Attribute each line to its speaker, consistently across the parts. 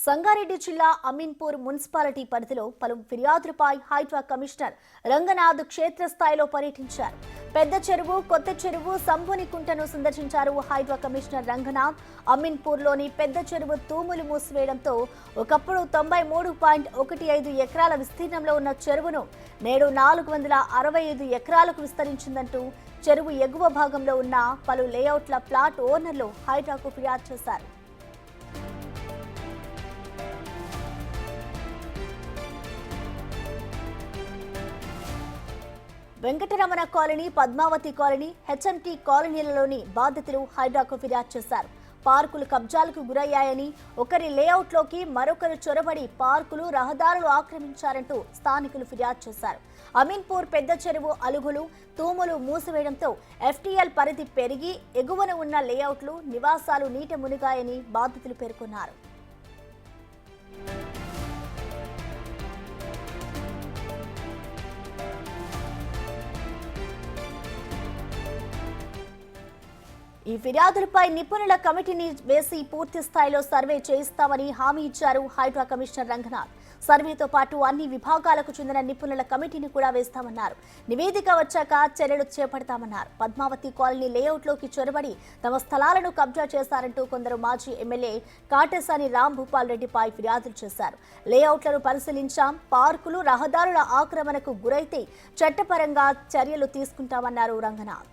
Speaker 1: సంగారెడ్డి జిల్లా అమీన్పూర్ మున్సిపాలిటీ పరిధిలో పలు ఫిర్యాదులపై హైడ్రా కమిషనర్ రంగనాథ్ క్షేత్రస్థాయిలో పర్యటించారు. పెద్ద చెరువు, కొత్త చెరువు, సంబునికుంటను సందర్శించారు హైడ్రా కమిషనర్ రంగనాథ్. అమీన్పూర్లోని పెద్ద చెరువు తూములు మూసివేయడంతో ఒకప్పుడు 93.15 ఎకరాల విస్తీర్ణంలో ఉన్న చెరువును నేడు 465 ఎకరాలకు విస్తరించిందంటూ చెరువు ఎగువ భాగంలో ఉన్న పలు లేఅవుట్ల ప్లాట్ ఓనర్లు హైడ్రాకు ఫిర్యాదు చేశారు. Venkataramana colony, Padmavati colony, HMT కాలనీలలోని బాధితులు హైడ్రాకు ఫిర్యాదు చేశారు. పార్కులు కబ్జాలకు గురయ్యాయని, ఒకరి లేఅవుట్లోకి మరొకరు చొరబడి పార్కులు, రహదారులు ఆక్రమించారంటూ స్థానికులు ఫిర్యాదు చేశారు. అమీన్పూర్ పెద్ద చెరువు అలుగులు, తూములు మూసివేయడంతో ఎఫ్టీఎల్ పరిధి పెరిగి ఎగువన ఉన్న లేఅవుట్లు, నివాసాలు నీట మునిగాయని బాధితులు పేర్కొన్నారు. ఈ ఫిర్యాదులపై నిపుణుల కమిటీని వేసి పూర్తి స్థాయిలో సర్వే చేయిస్తామని హామీ ఇచ్చారు హైడ్రా కమిషనర్ రంగనాథ్. సర్వేతో పాటు అన్ని విభాగాలకు చెందిన నిపుణుల కమిటీని కూడా వేస్తామన్నారు. నివేదిక వచ్చాక చర్యలు చేపడతామన్నారు. పద్మావతి కాలనీ లేఅవుట్లోకి చొరబడి తమ స్థలాలను కబ్జా చేశారంటూ కొందరు మాజీ ఎమ్మెల్యే కాటేసాని రాంభూపాల్ రెడ్డిపై ఫిర్యాదులు చేశారు. లేఅవుట్లను పరిశీలించాం, పార్కులు, రహదారుల ఆక్రమణకు గురైతే చట్టపరంగా చర్యలు తీసుకుంటామన్నారు రంగనాథ్.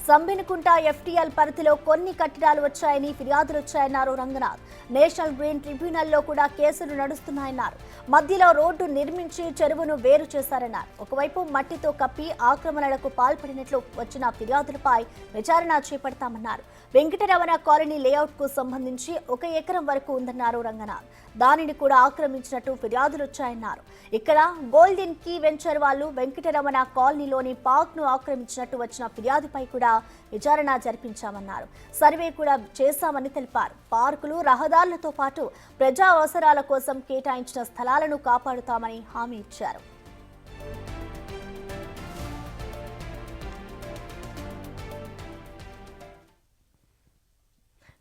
Speaker 1: సంబినికుంట ఎఫ్టీఎల్ పరిధిలో కొన్ని కట్టడాలు వచ్చాయని ఫిర్యాదులు వచ్చాయన్నారు రంగనాథ్. నేషనల్ గ్రీన్ ట్రిబ్యునల్లో కూడా కేసులు నడుస్తున్నాయన్నారు. మధ్యలో రోడ్డు నిర్మించి చెరువును వేరు చేశారన్నారు. ఒకవైపు మట్టితో కప్పి ఆక్రమణలకు పాల్పడినట్లు వచ్చిన ఫిర్యాదులపై విచారణ చేపడతామన్నారు. వెంకటరమణ కాలనీ లేఅవుట్ కు సంబంధించి 1 ఎకరం వరకు ఉందన్నారు రంగనాథ్. దానిని కూడా ఆక్రమించినట్టు ఫిర్యాదులు వచ్చాయన్నారు. ఇక్కడ గోల్డెన్ కీ వెంచర్ వాళ్ళు వెంకటరమణ కాలనీలోని పార్క్ ను ఆక్రమించినట్టు వచ్చిన ఫిర్యాదుపై కూడా విచారణ జరిపించామన్నారు. సర్వే కూడా చేశామని తెలిపారు. పార్కులు, రహదారులతో పాటు ప్రజా అవసరాల కోసం కేటాయించిన స్థలాలను కాపాడుతామని హామీ ఇచ్చారు.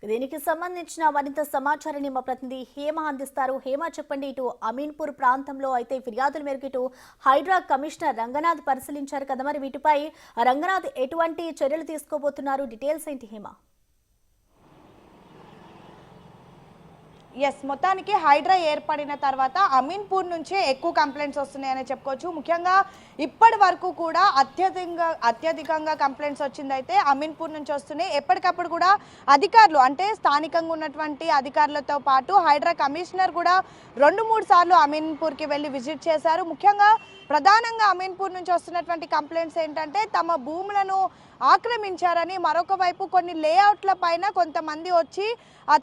Speaker 1: దీనికి సంబంధించిన మరింత సమాచారాన్ని మా ప్రతినిధి హేమ అందిస్తారు. హేమ, చెప్పండి. ఇటు అమీన్పూర్ ప్రాంతంలో అయితే ఫిర్యాదుల మేరకు ఇటు హైడ్రా కమిషనర్ రంగనాథ్ పరిశీలించారు కదా, మరి వీటిపై రంగనాథ్ ఎటువంటి చర్యలు తీసుకోబోతున్నారు? డీటెయిల్స్ ఏంటి హేమ?
Speaker 2: మొత్తానికి హైడ్రా ఏర్పడిన తర్వాత అమీన్పూర్ నుంచే ఎక్కువ కంప్లైంట్స్ వస్తున్నాయని చెప్పుకోవచ్చు. ముఖ్యంగా ఇప్పటి వరకు కూడా అత్యధికంగా కంప్లైంట్స్ వచ్చిందైతే అమీన్పూర్ నుంచి వస్తున్నాయి. ఎప్పటికప్పుడు కూడా అధికారులు, అంటే స్థానికంగా ఉన్నటువంటి అధికారులతో పాటు హైడ్రా కమిషనర్ కూడా 2-3 సార్లు అమీన్పూర్కి వెళ్ళి విజిట్ చేశారు. ముఖ్యంగా ప్రధానంగా అమీన్పూర్ నుంచి వస్తున్నటువంటి కంప్లైంట్స్ ఏంటంటే తమ భూములను ఆక్రమించారని, మరొక వైపు కొన్ని లేఅవుట్ల పైన కొంతమంది వచ్చి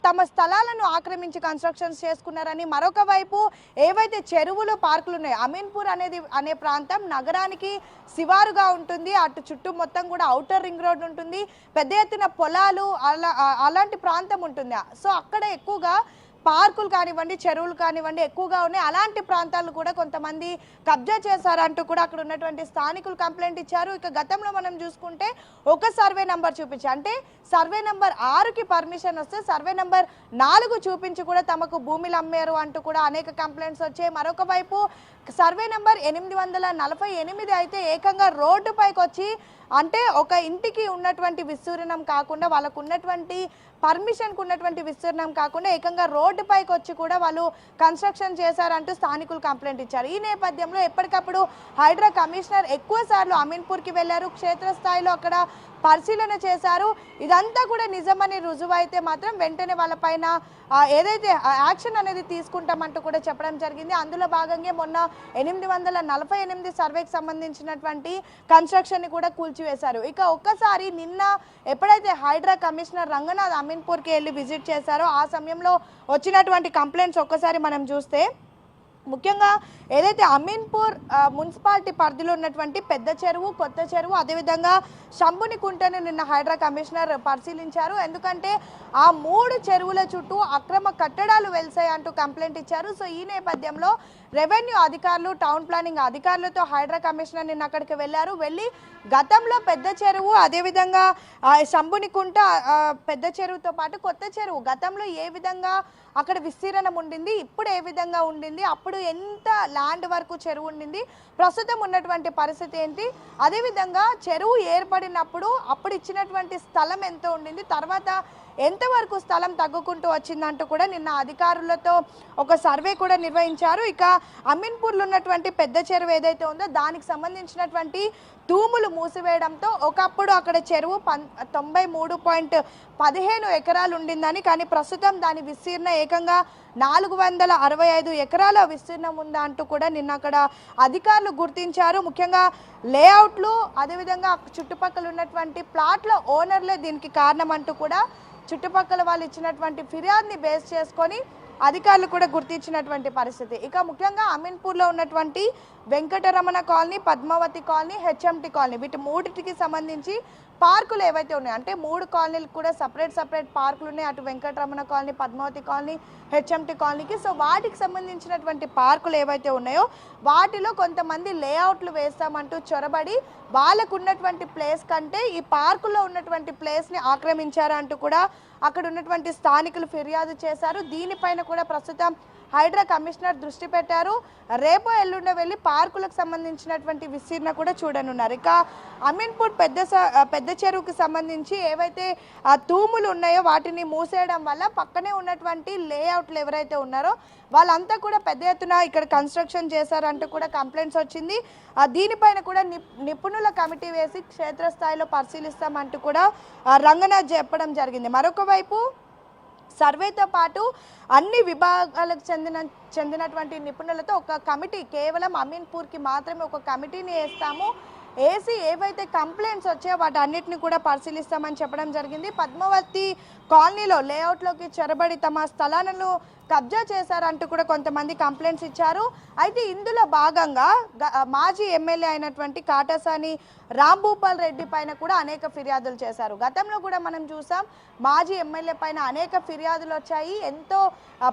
Speaker 2: తమ స్థలాలను ఆక్రమించి కన్స్ట్రక్షన్స్ చేసుకున్నారని, మరొక వైపు ఏవైతే చెరువులు, పార్కులు ఉన్నాయో, అమీన్పూర్ అనే ప్రాంతం నగరానికి శివారుగా ఉంటుంది. అటు చుట్టూ మొత్తం కూడా ఔటర్ రింగ్ రోడ్ ఉంటుంది, పెద్ద ఎత్తున పొలాలు, అలాంటి ప్రాంతం ఉంటుంది. సో అక్కడ ఎక్కువగా పార్కులు కానివ్వండి, చెరువులు కానివ్వండి ఎక్కువగా ఉన్నాయి. అలాంటి ప్రాంతాలు కూడా కొంతమంది కబ్జా చేశారంటూ కూడా అక్కడ ఉన్నటువంటి స్థానికులు కంప్లైంట్ ఇచ్చారు. ఇక గతంలో మనం చూసుకుంటే ఒక సర్వే నంబర్ చూపించి, అంటే సర్వే నంబర్ 6కి పర్మిషన్ వస్తే సర్వే నంబర్ 4 చూపించి కూడా తమకు భూమిలు అమ్మారు అంటూ కూడా అనేక కంప్లైంట్స్ వచ్చాయి. మరొక వైపు సర్వే నంబర్ 848 అయితే ఏకంగా రోడ్డుపైకి వచ్చి, అంటే ఒక ఇంటికి ఉన్నటువంటి విస్తీర్ణం కాకుండా, వాళ్ళకు ఉన్నటువంటి పర్మిషన్కు ఉన్నటువంటి విస్తీర్ణం కాకుండా ఏకంగా రోడ్డుపైకి వచ్చి కూడా వాళ్ళు కన్స్ట్రక్షన్ చేశారంటూ స్థానికులు కంప్లైంట్ ఇచ్చారు. ఈ నేపథ్యంలో ఎప్పటికప్పుడు హైడ్రా కమిషనర్ ఎక్కువ సార్లు అమీన్పూర్కి వెళ్లారు. క్షేత్రస్థాయిలో అక్కడ పరిశీలన చేశారు. ఇదంతా కూడా నిజమని రుజువైతే మాత్రం వెంటనే వాళ్ళపైన ఏదైతే యాక్షన్ అనేది తీసుకుంటామంటూ కూడా చెప్పడం జరిగింది. అందులో భాగంగా మొన్న 848 సర్వేకి సంబంధించినటువంటి కన్స్ట్రక్షన్ ని కూడా కూల్చివేశారు. ఇక ఒక్కసారి నిన్న ఎప్పుడైతే హైడ్రా కమిషనర్ రంగనాథ్ అమీన్పూర్కి వెళ్ళి విజిట్ చేశారో ఆ సమయంలో వచ్చినటువంటి కంప్లైంట్స్ ఒక్కసారి మనం చూస్తే, ముఖ్యంగా ఏదైతే అమీన్పూర్ మున్సిపాలిటీ పరిధిలో ఉన్నటువంటి పెద్ద చెరువు, కొత్త చెరువు, అదేవిధంగా సంబునికుంటను నిన్న హైడ్రా కమిషనర్ పరిశీలించారు. ఎందుకంటే ఆ 3 చెరువుల చుట్టూ అక్రమ కట్టడాలు వెలిసాయి అంటూ కంప్లైంట్ ఇచ్చారు. సో ఈ నేపథ్యంలో రెవెన్యూ అధికారులు టౌన్ ప్లానింగ్ అధికారులతో హైడ్రా కమిషనర్ నిన్న అక్కడికి వెళ్ళి గతంలో పెద్ద చెరువు అదేవిధంగా శంభునికుంట పెద్ద చెరువుతో పాటు కొత్త చెరువు గతంలో ఏ విధంగా అక్కడ విస్తీర్ణం ఉండింది, ఇప్పుడు ఏ విధంగా ఉండింది, అప్పుడు ఎంత ల్యాండ్ వరకు చెరువు ఉండింది, ప్రస్తుతం ఉన్నటువంటి పరిస్థితి ఏంటి, అదేవిధంగా చెరువు ఏర్పడినప్పుడు అప్పుడు ఇచ్చినటువంటి స్థలం ఎంత ఉండింది, తర్వాత ఎంతవరకు స్థలం తగ్గుకుంటూ వచ్చిందంటూ కూడా నిన్న అధికారులతో ఒక సర్వే కూడా నిర్వహించారు. ఇక అమీన్పూర్లో ఉన్నటువంటి పెద్ద చెరువు ఏదైతే ఉందో దానికి సంబంధించినటువంటి తూములు మూసివేయడంతో ఒకప్పుడు అక్కడ చెరువు 93.15 ఎకరాలు ఉండిందని, కానీ ప్రస్తుతం దాని విస్తీర్ణ ఏకంగా 465 ఎకరాల విస్తీర్ణం ఉందా అంటూ కూడా నిన్న అక్కడ అధికారులు గుర్తించారు. ముఖ్యంగా లేఅవుట్లు అదేవిధంగా చుట్టుపక్కల ఉన్నటువంటి ప్లాట్ల ఓనర్లే దీనికి కారణం అంటూ కూడా చుట్టుపక్కల వాళ్ళు ఇచ్చినటువంటి ఫిర్యాదుని బేస్ చేసుకొని అధికారులు కూడా గుర్తించినటువంటి పరిస్థితి. ఇక ముఖ్యంగా అమీన్పూర్లో ఉన్నటువంటి Venkataramana colony, Padmavati colony, HMT colony వీటి మూడింటికి సంబంధించి పార్కులు ఏవైతే ఉన్నాయో అంటే 3 కాలనీలకు కూడా సపరేట్ పార్కులు ఉన్నాయి. అటు Venkataramana colony, Padmavati colony, HMT కాలనీకి. సో వాటికి సంబంధించినటువంటి పార్కులు ఏవైతే ఉన్నాయో వాటిలో కొంతమంది లేఅవుట్లు వేస్తామంటూ చొరబడి వాళ్ళకు ఉన్నటువంటి ప్లేస్ కంటే ఈ పార్కులో ఉన్నటువంటి ప్లేస్ని ఆక్రమించారంటూ కూడా అక్కడ ఉన్నటువంటి స్థానికులు ఫిర్యాదు చేశారు. దీనిపైన కూడా ప్రస్తుతం హైడ్రా కమిషనర్ దృష్టి పెట్టారు. రేపు ఎల్లుండో వెళ్ళి పార్కులకు సంబంధించినటువంటి విస్తీర్ణ కూడా చూడనున్నారు. ఇక అమీన్పూర్ పెద్ద చెరువుకి సంబంధించి ఏవైతే తూములు ఉన్నాయో వాటిని మూసేయడం వల్ల పక్కనే ఉన్నటువంటి లేఅవుట్లు ఎవరైతే ఉన్నారో వాళ్ళంతా కూడా పెద్ద ఎత్తున ఇక్కడ కన్స్ట్రక్షన్ చేశారంటూ కూడా కంప్లైంట్స్ వచ్చింది. దీనిపైన కూడా నిపుణుల కమిటీ వేసి క్షేత్రస్థాయిలో పరిశీలిస్తామంటూ కూడా రంగనాథ్ చెప్పడం జరిగింది. మరొక వైపు సర్వేతో పాటు అన్ని విభాగాలకు చెందినటువంటి నిపుణులతో ఒక కమిటీ, కేవలం అమీన్పూర్కి మాత్రమే ఒక కమిటీని వేస్తాము, వేసి ఏవైతే కంప్లైంట్స్ వచ్చాయో వాటి అన్నిటిని కూడా పరిశీలిస్తామని చెప్పడం జరిగింది. పద్మావతి కాలనీలో లేఅవుట్లోకి చొరబడి తమ స్థలాలను కబ్జా చేశారంటూ కూడా కొంతమంది కంప్లైంట్స్ ఇచ్చారు. అయితే ఇందులో భాగంగా మాజీ ఎమ్మెల్యే అయినటువంటి కాటసాని రాంభూపాల్ రెడ్డి పైన కూడా అనేక ఫిర్యాదులు చేశారు. గతంలో కూడా మనం చూసాం మాజీ ఎమ్మెల్యే పైన అనేక ఫిర్యాదులు వచ్చాయి. ఎంతో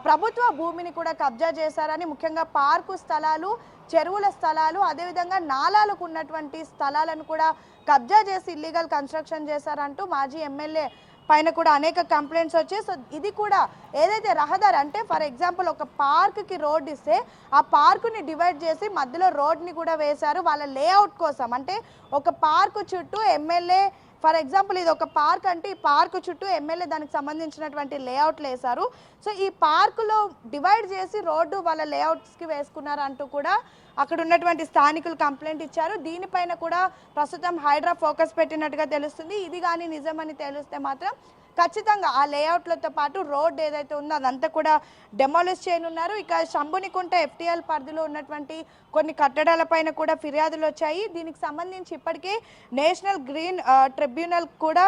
Speaker 2: ప్రభుత్వ భూమిని కూడా కబ్జా చేశారని, ముఖ్యంగా పార్కు స్థలాలు, చెరువుల స్థలాలు, అదేవిధంగా నాలాలకు ఉన్నటువంటి స్థలాలను కూడా కబ్జా చేసి ఇల్లీగల్ కన్స్ట్రక్షన్ చేశారంటూ మాజీ ఎమ్మెల్యే పైన కూడా అనేక కంప్లైంట్స్ వచ్చాయి. సో ఇది కూడా ఏదైతే రహదారి అంటే ఫర్ ఎగ్జాంపుల్ ఒక పార్క్కి రోడ్ ఇస్తే ఆ పార్కుని డివైడ్ చేసి మధ్యలో రోడ్ని కూడా వేశారు వాళ్ళ లేఅవుట్ కోసం. అంటే ఒక పార్కు చుట్టూ ఎమ్మెల్యే, ఫర్ ఎగ్జాంపుల్ ఇది ఒక పార్క్ అంటే ఈ పార్కు చుట్టూ ఎమ్మెల్యే దానికి సంబంధించినటువంటి లేఅవుట్లు వేశారు. సో ఈ పార్కులో డివైడ్ చేసి రోడ్డు వాళ్ళ లేఅవుట్స్కి వేసుకున్నారు అంటూ కూడా అక్కడ ఉన్నటువంటి స్థానికులు కంప్లైంట్ ఇచ్చారు. దీనిపైన కూడా ప్రస్తుతం హైడ్రా ఫోకస్ పెట్టినట్టుగా తెలుస్తుంది. ఇది కానీ నిజమని తెలిస్తే మాత్రం ఖచ్చితంగా ఆ లేఅవుట్లతో పాటు రోడ్ ఏదైతే ఉందో అదంతా కూడా డెమాలిష్ చేయనున్నారు. ఇక శంభునికుంట FTL పరిధిలో ఉన్నటువంటి కొన్ని కట్టడాలపైన కూడా ఫిర్యాదులు వచ్చాయి. దీనికి సంబంధించి ఇప్పటికే నేషనల్ గ్రీన్ ట్రిబ్యునల్ కూడా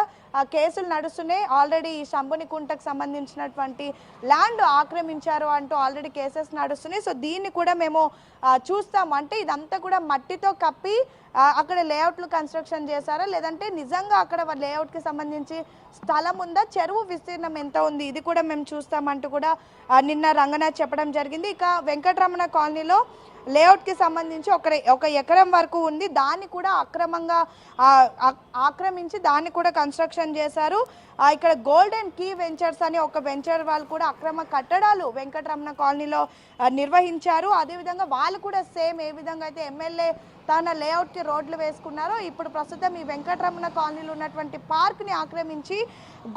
Speaker 2: కేసులు నడుస్తున్నాయి. ఆల్రెడీ ఈ శంభునికుంటకు సంబంధించినటువంటి ల్యాండ్ ఆక్రమించారు అంటూ ఆల్రెడీ కేసెస్ నడుస్తున్నాయి. సో దీన్ని కూడా మేము చూస్తాము. అంటే ఇదంతా కూడా మట్టితో కప్పి అక్కడ లేఅవుట్లు కన్స్ట్రక్షన్ చేశారా, లేదంటే నిజంగా అక్కడ లేఅవుట్కి సంబంధించి స్థలం ఉందా, చెరువు విస్తీర్ణం ఎంత ఉంది, ఇది కూడా మేము చూస్తామంటూ కూడా నిన్న రంగనాథ్ చెప్పడం జరిగింది. ఇక వెంకటరమణ కాలనీలో లేఅవుట్కి సంబంధించి ఒక ఎకరం వరకు ఉంది, దాన్ని కూడా అక్రమంగా ఆక్రమించి దాన్ని కూడా కన్స్ట్రక్షన్ చేశారు. ఇక్కడ గోల్డెన్ కీ వెంచర్స్ అని ఒక వెంచర్ వాళ్ళు కూడా అక్రమ కట్టడాలు వెంకటరమణ కాలనీలో నిర్వహించారు. అదేవిధంగా వాళ్ళు కూడా సేమ్ ఏ విధంగా అయితే ఎమ్మెల్యే తన లేఅవుట్కి రోడ్లు వేసుకున్నారో ఇప్పుడు ప్రస్తుతం ఈ వెంకటరమణ కాలనీలో ఉన్నటువంటి పార్క్ని ఆక్రమించి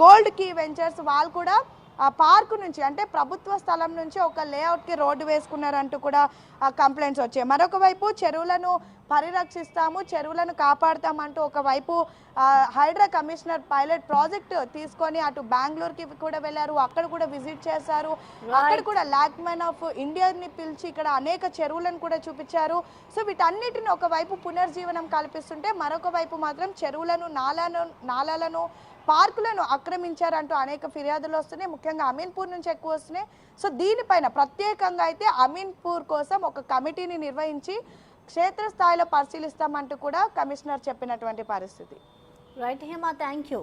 Speaker 2: గోల్డ్ కీ వెంచర్స్ వాళ్ళు కూడా ఆ పార్కు నుంచి అంటే ప్రభుత్వ స్థలం నుంచి ఒక లేఅవుట్కి రోడ్డు వేసుకున్నారంటూ కూడా కంప్లైంట్స్ వచ్చాయి. మరొక వైపు చెరువులను పరిరక్షిస్తాము, చెరువులను కాపాడుతామంటూ ఒకవైపు హైడ్రా కమిషనర్ పైలట్ ప్రాజెక్ట్ తీసుకొని అటు బెంగళూరుకి కూడా వెళ్ళారు, అక్కడ కూడా విజిట్ చేశారు. అక్కడ కూడా ల్యాక్ మ్యాన్ ఆఫ్ ఇండియాని పిలిచి ఇక్కడ అనేక చెరువులను కూడా చూపించారు. సో వీటన్నిటిని ఒకవైపు పునర్జీవనం కల్పిస్తుంటే మరొక వైపు మాత్రం చెరువులను, నాలాలను, పార్కులను ఆక్రమించారంటూ అనేక ఫిర్యాదులు వస్తున్నాయి. ముఖ్యంగా అమీన్పూర్ నుంచి ఎక్కువ వస్తున్నాయి. సో దీనిపైన ప్రత్యేకంగా అయితే అమీన్పూర్ కోసం ఒక కమిటీని నిర్వహించి క్షేత్రస్థాయిలో పరిశీలిస్తామంటూ కూడా కమిషనర్ చెప్పినటువంటి పరిస్థితి.
Speaker 1: Right Hema, thank you.